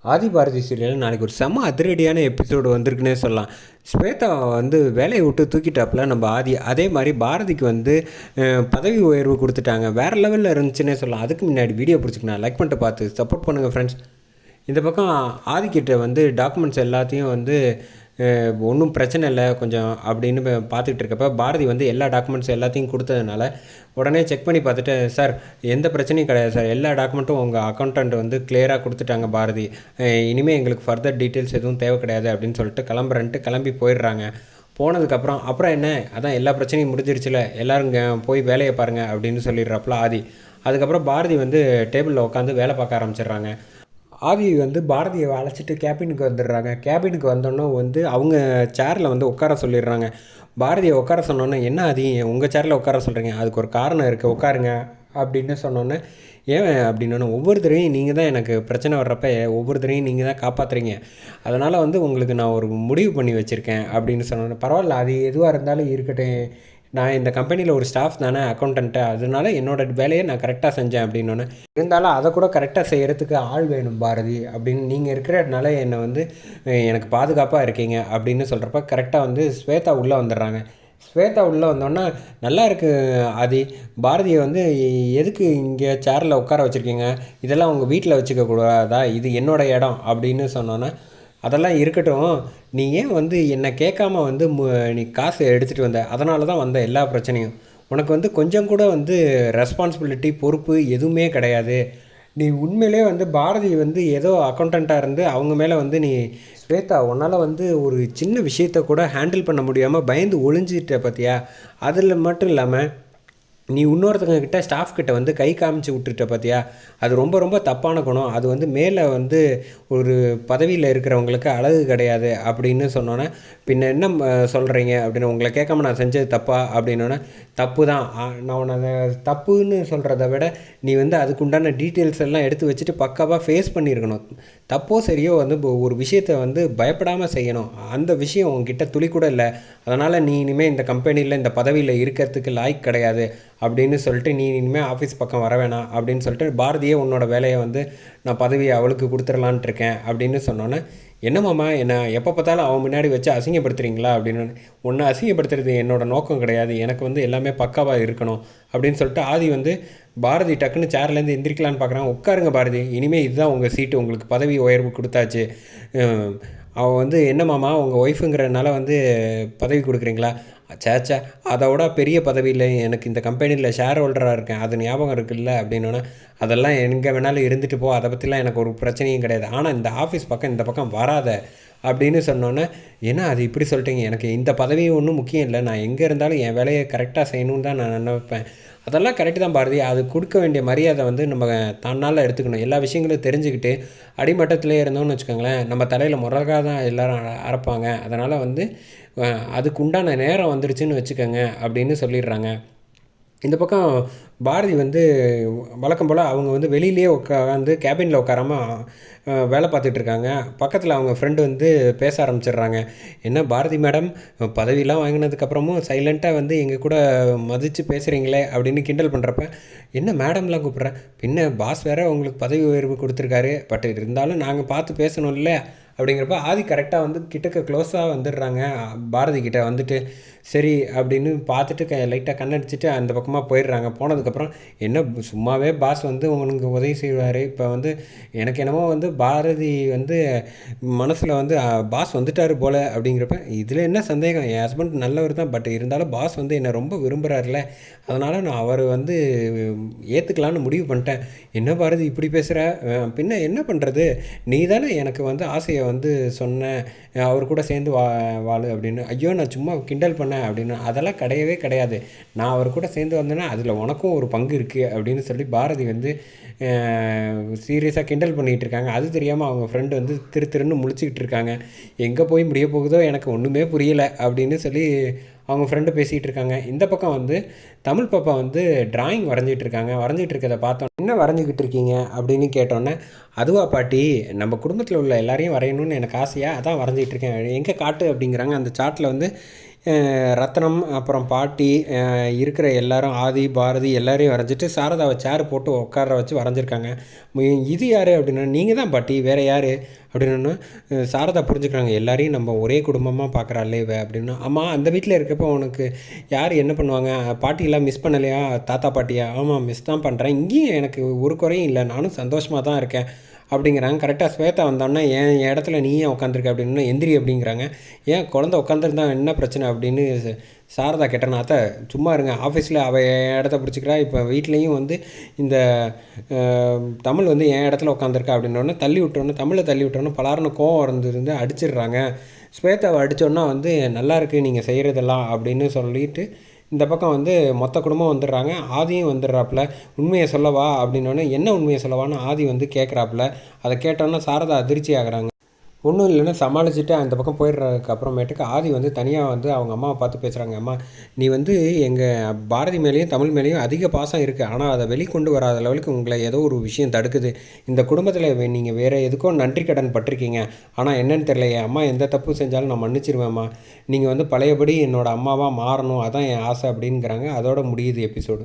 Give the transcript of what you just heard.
ஆதி Bharathi serial நாளைக்கு ஒரு செம்ம அதிரடியான எபிசோடு வந்திருக்குன்னே சொல்லலாம். ஸ்வேதா வந்து வேலையை விட்டு தூக்கிட்டாப்புல நம்ம ஆதி. அதே மாதிரி பாரதிக்கு வந்து பதவி உயர்வு கொடுத்துட்டாங்க. வேறு லெவலில் இருந்துச்சுன்னே சொல்லலாம். அதுக்கு முன்னாடி வீடியோ பிடிச்சிக்கணும், லைக் பண்ணிட்டு பார்த்து சப்போர்ட் பண்ணுங்கள் ஃப்ரெண்ட்ஸ். இந்த பக்கம் ஆதிக்கிட்ட வந்து டாக்குமெண்ட்ஸ் எல்லாத்தையும் வந்து ஒன்றும் பிரச்சனை இல்லை கொஞ்சம் அப்படின்னு பார்த்துக்கிட்டு இருக்கப்ப பாரதி வந்து எல்லா டாக்குமெண்ட்ஸ் எல்லாத்தையும் கொடுத்ததுனால உடனே செக் பண்ணி பார்த்துட்டு, சார் எந்த பிரச்சனையும் கிடையாது சார், எல்லா டாக்குமெண்ட்டும் உங்கள் அக்கௌண்டண்ட் வந்து கிளியராக கொடுத்துட்டாங்க பாரதி, இனிமேல் எங்களுக்கு ஃபர்தர் டீட்டெயில்ஸ் எதுவும் தேவை கிடையாது அப்படின்னு சொல்லிட்டு கிளம்புறேன்ட்டு கிளம்பி போயிடுறாங்க. போனதுக்கப்புறம் என்ன அதான் எல்லா பிரச்சனையும் முடிஞ்சிருச்சுல, எல்லோரும் போய் வேலையை பாருங்கள் அப்படின்னு சொல்லிடுறாப்புல ஆதி. அதுக்கப்புறம் பாரதி வந்து டேபிளில் உட்காந்து வேலை பார்க்க ஆரம்பிச்சிடுறாங்க. ஆதி வந்து பாரதியை அழைச்சிட்டு கேபினுக்கு வந்துடுறாங்க. கேபினுக்கு வந்தோன்னே வந்து அவங்க சேரில் வந்து உட்கார சொல்லிடுறாங்க. பாரதியை உட்கார சொன்னோன்னே, என்ன ஆதி உங்கள் சேரில் உட்கார சொல்கிறீங்க, அதுக்கு ஒரு காரணம் இருக்குது, உட்காருங்க அப்படின்னு சொன்னோன்னே, ஏன் அப்படின்னோன்னே, ஒவ்வொருத்தரையும் நீங்கள் தான் எனக்கு பிரச்சனை வர்றப்ப ஒவ்வொருத்தரையும் நீங்கள் தான் காப்பாற்றுறீங்க, அதனால் வந்து உங்களுக்கு நான் ஒரு முடிவு பண்ணி வச்சுருக்கேன் அப்படின்னு சொன்னோன்னே, பரவாயில்ல அது எதுவாக இருந்தாலும் இருக்கட்டும், நான் இந்த கம்பெனியில் ஒரு ஸ்டாஃப் தானே, அக்கௌண்டண்ட்டு, அதனால என்னோடய வேலையை நான் கரெக்டாக செஞ்சேன் அப்படின்னோன்னே, இருந்தாலும் அதை கூட கரெக்டாக செய்கிறதுக்கு ஆள் வேணும் பாரதி அப்படின்னு நீங்கள் இருக்கிறதுனால என்னை வந்து எனக்கு பாதுகாப்பாக இருக்கீங்க அப்படின்னு சொல்கிறப்ப கரெக்டாக வந்து ஸ்வேதா உள்ளே வந்துடுறாங்க. ஸ்வேதா உள்ளே வந்தோன்னா, நல்லா இருக்குது ஆதி, பாரதியை வந்து எதுக்கு இங்கே சேரில் உட்கார வச்சுருக்கீங்க, இதெல்லாம் உங்கள் வீட்டில் வச்சுக்க கூடாதா, இது என்னோடய இடம் அப்படின்னு சொன்னோன்னே, அதெல்லாம் இருக்கட்டும், நீ ஏன் வந்து என்னை கேட்காம வந்து நீ காசு எடுத்துகிட்டு வந்த, அதனால தான் வந்த எல்லா பிரச்சனையும், உனக்கு வந்து கொஞ்சம் கூட வந்து ரெஸ்பான்சிபிலிட்டி பொறுப்பு எதுவுமே கிடையாது, நீ உண்மையிலே வந்து பாரதி வந்து ஏதோ அக்கௌண்டண்ட்டாக இருந்து அவங்க மேலே வந்து நீ ஸ்வேதா உன்னால் வந்து ஒரு சின்ன விஷயத்தை கூட ஹேண்டில் பண்ண முடியாமல் பயந்து ஒளிஞ்சிட்ட பார்த்தியா, அதில் மட்டும் இல்லாமல் நீ இன்னொருத்தவங்கக்கிட்ட ஸ்டாஃப் கிட்ட வந்து கை காமிச்சு விட்டுட்ட பார்த்தியா, அது ரொம்ப ரொம்ப தப்பான குணம், அது வந்து மேலே வந்து ஒரு பதவியில் இருக்கிறவங்களுக்கு அழகு கிடையாது அப்படின்னு சொன்னோன்னே, பின்ன என்ன சொல்கிறீங்க அப்படின்னு, உங்களை கேட்காம நான் செஞ்சது தப்பா அப்படின்னோடனே, தப்பு தான், நான் உன்னை தப்புன்னு சொல்கிறத விட நீ வந்து அதுக்குண்டான டீட்டெயில்ஸ் எல்லாம் எடுத்து வச்சுட்டு பக்காவாக ஃபேஸ் பண்ணியிருக்கணும், தப்போ சரியோ வந்து ஒரு விஷயத்தை வந்து பயப்படாமல் செய்யணும், அந்த விஷயம் உங்ககிட்ட துளி கூட இல்லை, அதனால் நீ இனிமேல் இந்த கம்பெனியில் இந்த பதவியில் இருக்கிறதுக்கு லாய்க் கிடையாது அப்படின்னு சொல்லிட்டு நீ இனிமேல் ஆஃபீஸ் பக்கம் வர வேணாம் அப்படின்னு சொல்லிட்டு பாரதியே உன்னோட வேலையை வந்து நான் பதவியை அவளுக்கு கொடுத்துடலான்ட்டு இருக்கேன் அப்படின்னு சொன்னோன்னே, என்னம்மாம்மா என்ன எப்போ பார்த்தாலும் அவன் முன்னாடி வச்சு அசிங்கப்படுத்துறீங்களா அப்படின்னு, ஒன்று அசிங்கப்படுத்துறது என்னோடய நோக்கம் கிடையாது, எனக்கு வந்து எல்லாமே பக்காவாக இருக்கணும் அப்படின்னு சொல்லிட்டு ஆதி வந்து பாரதி டக்குன்னு சேர்லேருந்து எந்திரிக்கலான்னு பார்க்குறாங்க. உட்காருங்க பாரதி, இனிமேல் இதுதான் உங்கள் சீட்டு, உங்களுக்கு பதவி உயர்வு கொடுத்தாச்சு, அவள் வந்து என்னம்மாம்மா உங்கள் ஒய்ஃபுங்கிறதுனால வந்து பதவி கொடுக்குறீங்களா, சேச்சா அதோட பெரிய பதவியில் எனக்கு இந்த கம்பெனியில் ஷேர் ஹோல்டராக இருக்கேன், அது ஞாபகம் இருக்குல்ல அப்படின்னோன்னா, அதெல்லாம் எங்கே வேணாலும் இருந்துட்டு போ, அதை பற்றிலாம் எனக்கு ஒரு பிரச்சனையும் கிடையாது, ஆனால் இந்த ஆஃபீஸ் பக்கம் இந்த பக்கம் வராத அப்படின்னு சொன்னோன்னே, ஏன்னா அது இப்படி சொல்லிட்டீங்க, எனக்கு இந்த பதவியும் ஒன்றும் முக்கியம் இல்லை, நான் எங்கே இருந்தாலும் என் வேலையை கரெக்டாக செய்யணும்னு தான் நான் நினைப்பேன், அதெல்லாம் கரெக்டு தான் பாரதி, அது கொடுக்க வேண்டிய மரியாதை வந்து நம்ம தன்னால் எடுத்துக்கணும், எல்லா விஷயங்களும் தெரிஞ்சுக்கிட்டு அடிமட்டத்திலே இருந்தோம்னு வச்சுக்கோங்களேன், நம்ம தலையில் முறகாக தான் எல்லோரும் அரைப்பாங்க, அதனால் வந்து அதுக்கு உண்டான நேரம் வந்துடுச்சுன்னு வச்சுக்கோங்க அப்படின்னு சொல்லிடுறாங்க. இந்த பக்கம் பாரதி வந்து வழக்கம் போல் அவங்க வந்து வெளியிலேயே உட்காந்து கேபினில் உட்காராமல் வேலை பார்த்துட்ருக்காங்க. பக்கத்தில் அவங்க ஃப்ரெண்டு வந்து பேச ஆரம்பிச்சிடுறாங்க. என்ன பாரதி மேடம், பதவியெலாம் வாங்கினதுக்கப்புறமும் சைலண்ட்டாக வந்து எங்கள் கூட மதித்து பேசுகிறீங்களே அப்படின்னு கிண்டல் பண்ணுறப்ப, என்ன மேடம்லாம் கூப்பிட்றேன், பின்ன பாஸ் வேறு உங்களுக்கு பதவி உயர்வு கொடுத்துருக்காரு, பட் இருந்தாலும் நாங்கள் பார்த்து பேசணும் இல்லை அப்படிங்கிறப்ப ஆதி கரெக்டாக வந்து கிட்டக்க க்ளோஸாக வந்துடுறாங்க. பாரதி கிட்ட வந்துட்டு சரி அப்படின்னு பார்த்துட்டு லைட்டாக கண்ணடிச்சிட்டு அந்த பக்கமாக போயிடுறாங்க. போனதுக்கப்புறம் என்ன சும்மாவே பாஸ் வந்து உங்களுக்கு உதவி செய்வார், இப்போ வந்து எனக்கு என்னமோ வந்து பாரதி வந்து மனசில் வந்து பாஸ் வந்துட்டார் போல் அப்படிங்கிறப்ப, இதில் என்ன சந்தேகம், என் ஹஸ்பண்ட் நல்லவர் தான், பட் இருந்தாலும் பாஸ் வந்து என்னை ரொம்ப விரும்புகிறார்ல, அதனால் நான் அவர் வந்து ஏற்றுக்கலான்னு முடிவு பண்ணிட்டேன். என்ன பாரதி இப்படி பேசுகிற, பின்ன என்ன பண்ணுறது, நீ தானே எனக்கு வந்து ஆசையை வந்து சொன்னேன் அவர் கூட சேர்ந்து வாழு அப்படின்னு, ஐயோ நான் சும்மா கிண்டல் பண்ணேன் அப்படின்னு, அதெல்லாம் கிடையவே கிடையாது, நான் அவர் கூட சேர்ந்து வந்தேன்னா அதில் உனக்கும் ஒரு பங்கு இருக்குது அப்படின்னு சொல்லி பாரதி வந்து சீரியஸாக கிண்டல் பண்ணிகிட்டு இருக்காங்க. அது தெரியாமல் அவங்க ஃப்ரெண்டு வந்து திருன்னு முழிச்சிக்கிட்டு இருக்காங்க. எங்கே போய் முடிய போகுதோ எனக்கு ஒன்றுமே புரியலை அப்படின்னு சொல்லி அவங்க ஃப்ரெண்டு பேசிகிட்டு இருக்காங்க. இந்த பக்கம் வந்து தமிழ் பாப்பா வந்து டிராயிங் வரைஞ்சிட்டு இருக்காங்க. வரைஞ்சிட்டு இருக்கிறத பார்த்தோம், என்ன வரைஞ்சிக்கிட்டு இருக்கீங்க அப்படின்னு கேட்டோன்னே, அதுவா பாட்டி, நம்ம குடும்பத்தில் உள்ள எல்லாரையும் வரையணும்னு எனக்கு ஆசையாக அதான் வரைஞ்சிட்டு இருக்கேன், எங்கே காட்டு அப்படிங்கிறாங்க. அந்த சார்ட்டில் வந்து ரத்னம் அப்புறம் பாட்டி இருக்கிற எல்லாரும் ஆதி பாரதி எல்லாரையும் வரைஞ்சிட்டு சாரதாவை சேர் போட்டு உட்கார வச்சு வரைஞ்சிருக்காங்க. இது யார் அப்படின்னா, நீங்கள் தான் பாட்டி, வேறு யார் அப்படின்னு சாரதா புரிஞ்சுக்கிறாங்க. எல்லாரையும் நம்ம ஒரே குடும்பமாக பார்க்குறாளே அப்படின்னா, ஆமாம் அந்த வீட்டில் இருக்கப்போ உனக்கு யார் என்ன பண்ணுவாங்க, பாட்டியெல்லாம் மிஸ் பண்ணலையா, தாத்தா பாட்டியா? ஆமாம் மிஸ் தான் பண்ணுறேன், இங்கேயும் எனக்கு ஒரு குறையும் இல்லை, நானும் சந்தோஷமாக தான் இருக்கேன் அப்படிங்கிறாங்க. கரெக்டாக ஸ்வேதா வந்தோடனே என் இடத்துல நீ ஏன் உட்காந்துருக்க அப்படின்னு எந்திரி அப்படிங்கிறாங்க. ஏன் குழந்த உட்காந்துருந்தா என்ன பிரச்சனை அப்படின்னு சாரதா கேட்டேன். அத்தை சும்மா இருங்க, ஆஃபீஸில் அவள் என் இடத்த பிடிச்சிக்கிறா, இப்போ வீட்லேயும் வந்து இந்த தமிழ் வந்து என் இடத்துல உட்காந்துருக்கா அப்படின்னோடனே தள்ளி விட்டோன்னே, தமிழை தள்ளி விட்டோன்னே பலாருன்னு கோவம் இருந்து அடிச்சிடுறாங்க. ஸ்வேதாவை அடித்தோன்னா வந்து நல்லா இருக்குது நீங்கள் செய்கிறதெல்லாம் அப்படின்னு சொல்லிட்டு இந்த பக்கம் வந்து மொத்த குடும்பம் வந்துடுறாங்க. ஆதியும் வந்துடுறாப்புல. உண்மையை சொல்லவா அப்படின்னோடனே, என்ன உண்மையை சொல்லவான்னு ஆதி வந்து கேட்குறாப்புல. அதை கேட்டோன்னா சாரதா அதிர்ச்சி ஆகுறாங்க. ஒன்றும் இல்லைன்னா சமாளிச்சுட்டு அந்த பக்கம் போயிடுறதுக்கு அப்புறமேட்டுக்கு ஆதி வந்து தனியாக வந்து அவங்க அம்மாவை பார்த்து பேசுகிறாங்க. அம்மா, நீ வந்து எங்கள் பாரதி மேலேயும் தமிழ் மேலேயும் அதிக பாசம் இருக்குது, ஆனால் அதை வெளிக்கொண்டு வராத லெவலுக்கு உங்களை ஏதோ ஒரு விஷயம் தடுக்குது. இந்த குடும்பத்தில் நீங்கள் வேறு எதுக்கோ நன்றி கடன் பட்டிருக்கீங்க, ஆனால் என்னன்னு தெரியலையே. அம்மா எந்த தப்பு செஞ்சாலும் நான் மன்னிச்சிருவேம்மா, நீங்கள் வந்து பழையபடி என்னோடய அம்மாவாக மாறணும், அதான் என் ஆசை அப்படிங்கிறாங்க. அதோட முடியுது எபிசோடு.